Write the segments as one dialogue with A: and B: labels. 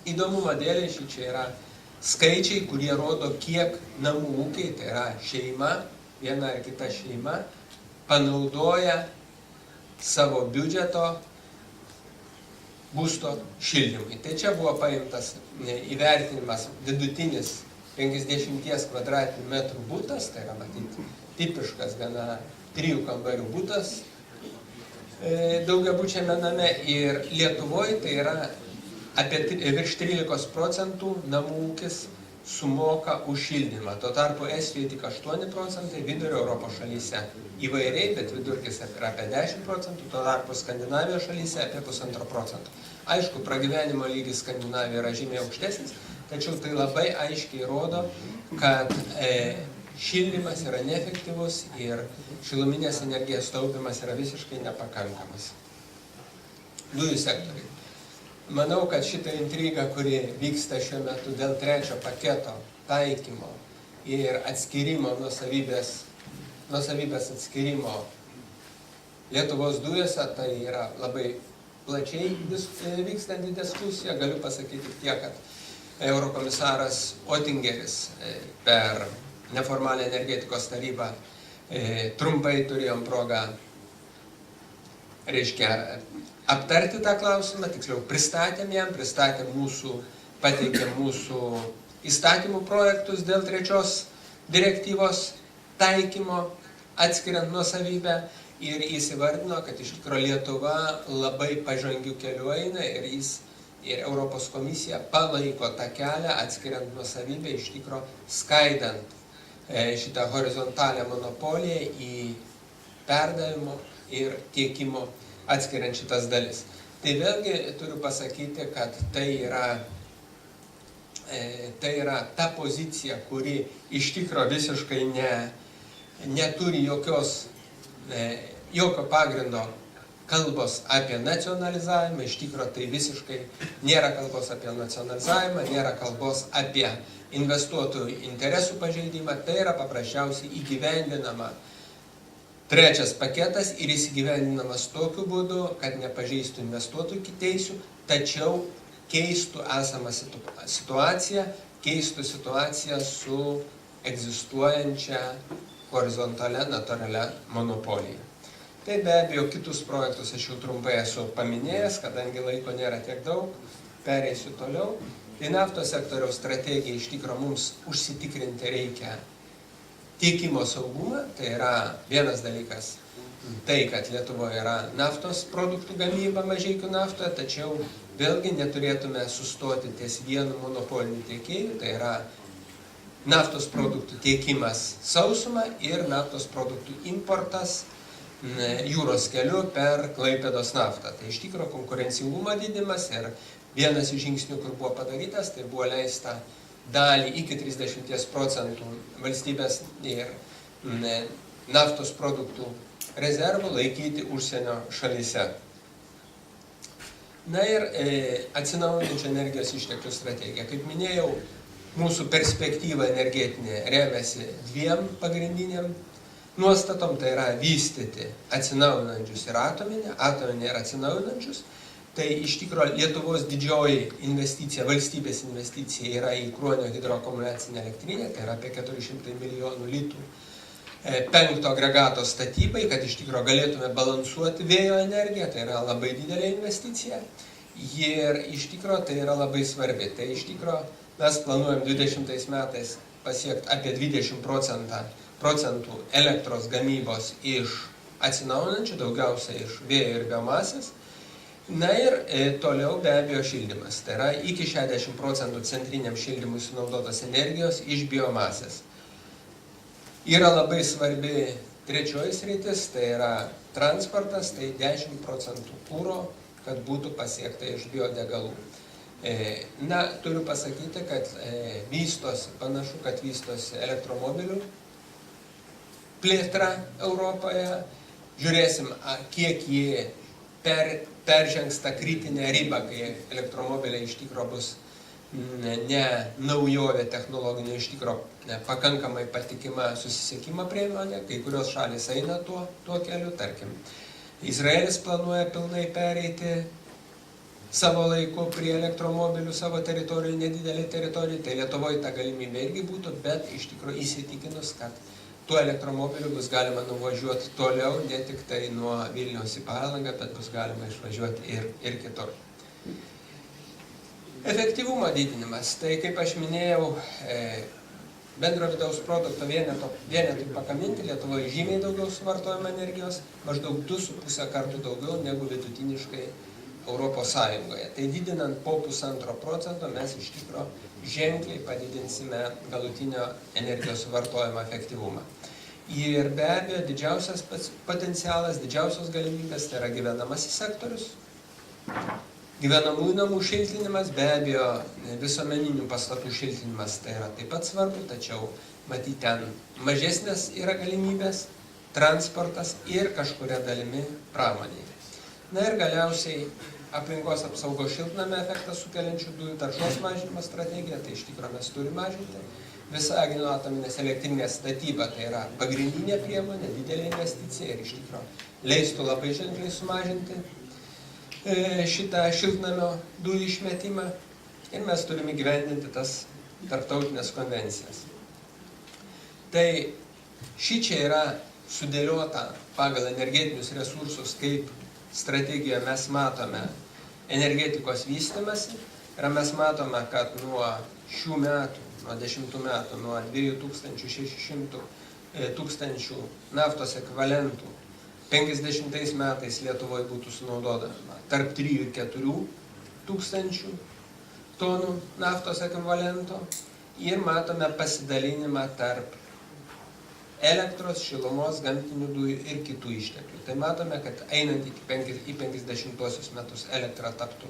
A: Įdomumo dėlei čia yra skaičiai, kurie rodo, kiek namų ūkiai, tai yra šeima, viena ar kita šeima, panaudoja savo biudžeto būsto šildymui. Tai čia buvo paimtas įvertinimas vidutinis 50 kvadratinių metrų būtas, tai yra matyti tipiškas gana 3 kambarių būtas daugiabučiame name, ir Lietuvoje tai yra apie virš 13% namų ūkis sumoka už šildymą. Tuo tarpu Estijoje tik 8%, vidurio Europos šalyse įvairiai, bet vidurkis yra apie 10%, tuo tarpu Skandinavijos šalyse apie 1,5%. Aišku, pragyvenimo lygis Skandinavijoje yra žymiai aukštesnis, tačiau tai labai aiškiai rodo, kad šildymas yra neefektyvus ir šiluminės energijos taupimas yra visiškai nepakankamas. Dujų sektoriai. Manau, kad šitą intrigą, kuri vyksta šiuo metu dėl 3 paketo taikymo ir atskirimo nuosavybės atskirimo Lietuvos dujose, tai yra labai plačiai vykstanti diskusija. Galiu pasakyti tiek, kad eurokomisaras Oettingeris per neformalią energetikos tarybą trumpai turėjom progą aptarti tą klausimą, tiksliau pristatėm pateikėm mūsų įstatymų projektus dėl 3 direktyvos taikymo atskiriant nuosavybę ir įsivardino, kad iš tikrųjų Lietuva labai pažangių kelių eina ir Europos komisija palaiko tą kelią atskiriant nuosavybę, iš tikrųjų skaidant šitą horizontalią monopoliją į perdavimo ir tiekimo atskiriant šitas dalis. Tai vėlgi turiu pasakyti, kad tai yra ta pozicija, kuri iš tikro visiškai neturi jokio pagrindo kalbos apie nacionalizavimą, iš tikro tai visiškai nėra kalbos apie nacionalizavimą, nėra kalbos apie investuotojų interesų pažeidimą, tai yra paprasčiausiai įgyvendinama 3 paketas ir įsigyvendinamas tokiu būdu, kad nepažeistų investuotojų teisių, tačiau keistų esamą situaciją, keistų situaciją su egzistuojančia horizontalia, natūralia monopolija. Tai be abejo, kitus projektus aš jau trumpai esu paminėjęs, kadangi laiko nėra tiek daug, pereisiu toliau. Tai naftos sektoriaus strategija iš tikro mums užsitikrinti reikia tiekimo saugumą, tai yra vienas dalykas, tai, kad Lietuvoje yra naftos produktų gamyba Mažeikių naftoje, tačiau vėlgi neturėtume sustoti ties vienu monopoliniu tiekėju, tai yra naftos produktų tiekimas sausuma ir naftos produktų importas jūros keliu per Klaipėdos naftą. Tai iš tikro konkurencingumo didimas ir vienas iš žingsnių, kur buvo padarytas, tai buvo leista dalį iki 30% valstybės ir naftos produktų rezervų laikyti užsienio šalyse. Na ir atsinaujinančių energijos išteklių strategija. Kaip minėjau, mūsų perspektyva energetinė remiasi 2 pagrindiniam nuostatom, tai yra vystyti atsinaujinančius ir atominę ir atsinaujinančius. Tai iš tikrųjų Lietuvos didžioji investicija, valstybės investicija yra į Kruonio hidroakumuliacinę elektrinę, tai yra apie 400 milijonų litų 5 agregato statybai, kad iš tikrųjų galėtume balansuoti vėjo energiją, tai yra labai didelė investicija. Ir iš tikrųjų tai yra labai svarbi. Tai iš tikrųjų mes planuojam 20 metais pasiekti apie 20% elektros gamybos iš atsinaujinančių, daugiausia iš vėjo ir biomasės. Na ir toliau be abejo šildymas, tai yra iki 60% centriniam šildymui sunaudotos energijos iš biomasės. Yra labai svarbi 3 sritis, tai yra transportas, tai 10% kuro, kad būtų pasiekta iš biodegalų. Na, turiu pasakyti, kad panašu, kad vystosi elektromobilių plėtra Europoje. Žiūrėsim, kiek jie peržengs tą kritinę ribą, kai elektromobiliai iš tikro bus ne naujovė technologinė, iš tikro pakankamai patikima susisiekimo priemonė, kai kurios šalys eina tuo keliu, tarkim. Izraelis planuoja pilnai pereiti savo laiku prie elektromobilių savo teritorijų, nedidelį teritorijų, tai Lietuvoje ta galimybė irgi būtų, bet iš tikrųjų įsitikinus, kad tuo elektromobiliu bus galima nuvažiuoti toliau, ne tik tai nuo Vilniaus į Palangą, bet bus galima išvažiuoti ir kitur. Efektyvumo didinimas. Tai kaip aš minėjau, bendro vidaus produkto vienetui pagaminti Lietuvoje žymiai daugiau suvartojama energijos, maždaug 2,5 kartų daugiau negu vidutiniškai Europos Sąjungoje. Tai didinant po 1,5% mes iš tikro ženkliai padidinsime galutinio energijos suvartojimo efektyvumą. Ir be abejo, didžiausias potencialas, didžiausios galimybės tai yra gyvenamasis sektorius. Gyvenamųjų namų šiltinimas, be abejo, visuomeninių pastatų šiltinimas tai yra taip pat svarbu, tačiau matyti ten mažesnės yra galimybės, transportas ir kažkuria dalimi pramonėje. Na ir galiausiai aplinkos apsaugos šiltnamio efektą sukeliančių dujų taršos mažinimo strategija, tai iš tikrųjų mes turime mažinti. Visagino atominės elektrinės statyba tai yra pagrindinė priemonė, didelė investicija ir iš tikrųjų leistų labai ženkliai sumažinti šitą šiltnamio dujų išmetimą ir mes turime įgyvendinti tas tarptautinės konvencijas. Tai šičia yra sudėliota pagal energetinius resursus, kaip strategijoje mes matome energetikos vystymąsi ir mes matome, kad nuo šių metų, nuo 10 metų, nuo 2600 tūkstančių naftos ekvivalentų 50 metais Lietuvoje būtų sunaudodama tarp 3 ir 4 tūkstančių tonų naftos ekvivalento ir matome pasidalinimą tarp elektros, šilumos, gamtinių dujų ir kitų išteklių. Tai matome, kad einant į 50 metus elektra taptų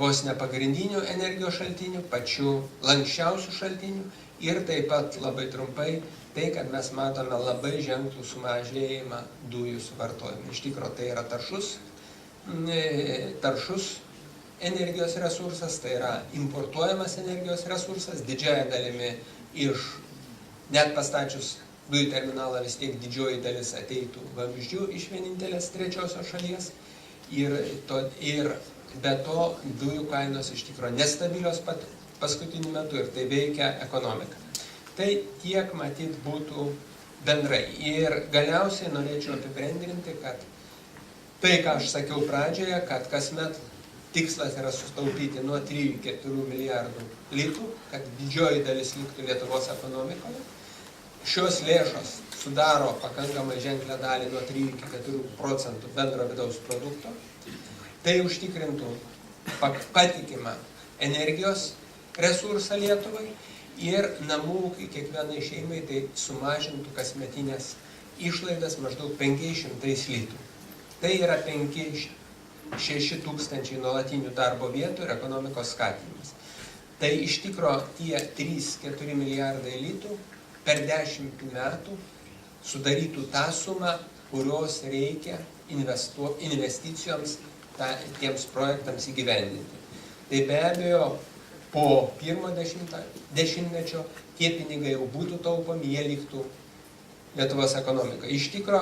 A: vos ne pagrindinių energijos šaltinių, pačių lanksčiausių šaltinių ir taip pat labai trumpai tai, kad mes matome labai ženklų sumažėjimą dujų suvartojimą. Iš tikro tai yra taršus energijos resursas, tai yra importuojamas energijos resursas, didžiąja dalimi iš net pastačius dujų terminalą vis tiek didžioji dalis ateitų vamzdžių iš vienintelės trečiosios šalies ir be to dujų kainos iš tikrųjų nestabilios paskutiniu metu ir tai veikia ekonomiką. Tai tiek matyt būtų bendrai. Ir galiausiai norėčiau apibendrinti, kad tai, ką aš sakiau pradžioje, kad kasmet tikslas yra sutaupyti nuo 3 iki 4 milijardų litų, kad didžioji dalis liktų Lietuvos ekonomikoje. Šios lėšos sudaro pakankamai ženklę dalį nuo 3 iki 4% bendro vidaus produkto. Tai užtikrintų patikimą energijos resursą Lietuvai ir namų ūkiui kiekvienai šeimai tai sumažintų kasmetinės išlaidas maždaug 500 litų. Tai yra 5-6 tūkstančiai nuolatinių darbo vietų ir ekonomikos skatinimas. Tai iš tikro tie 3-4 milijardai litų per 10 metų sudarytų tą sumą, kurios reikia investicijoms tiems projektams įgyvendinti. Tai be abejo, po pirmo dešimtmečio tie pinigai jau būtų taupomi, jie liktų Lietuvos ekonomikoje. Iš tikro,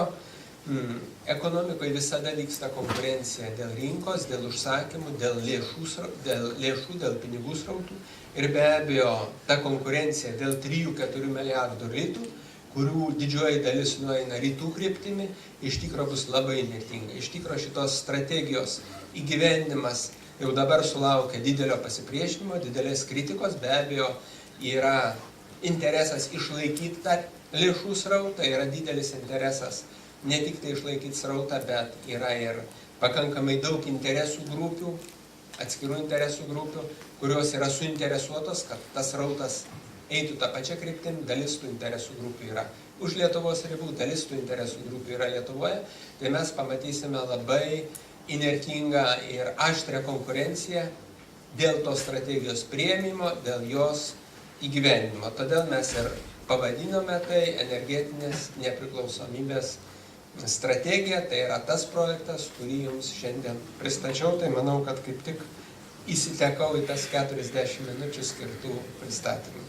A: ekonomikoje visada vyksta konkurencija dėl rinkos, dėl užsakymų, dėl lėšų, dėl pinigų srautų. Ir be abejo, ta konkurencija dėl 3-4 milijardų litų, kurių didžioji dalis nueina rytų kryptimi, iš tikro bus labai įnirtinga. Iš tikro šitos strategijos įgyvendimas jau dabar sulaukia didelio pasipriešinimo, didelės kritikos, be abejo yra interesas išlaikyti tą lėšų srautą, yra didelis interesas ne tik tai išlaikyti srautą, bet yra ir pakankamai daug interesų grupių, atskirų interesų grupių, kurios yra suinteresuotos, kad tas srautas eitų tą pačią kryptim, dalis tų interesų grupių yra už Lietuvos ribų, dalis tų interesų grupių yra Lietuvoje, tai mes pamatysime labai įnirtingą ir aštrią konkurenciją dėl tos strategijos priėmimo, dėl jos įgyvendinimo. Todėl mes ir pavadinome tai energetinės nepriklausomybės strategija, tai yra tas projektas, kurį jums šiandien pristačiau, tai manau, kad kaip tik įsitekau į tas 40 minučių skirtų pristatymų.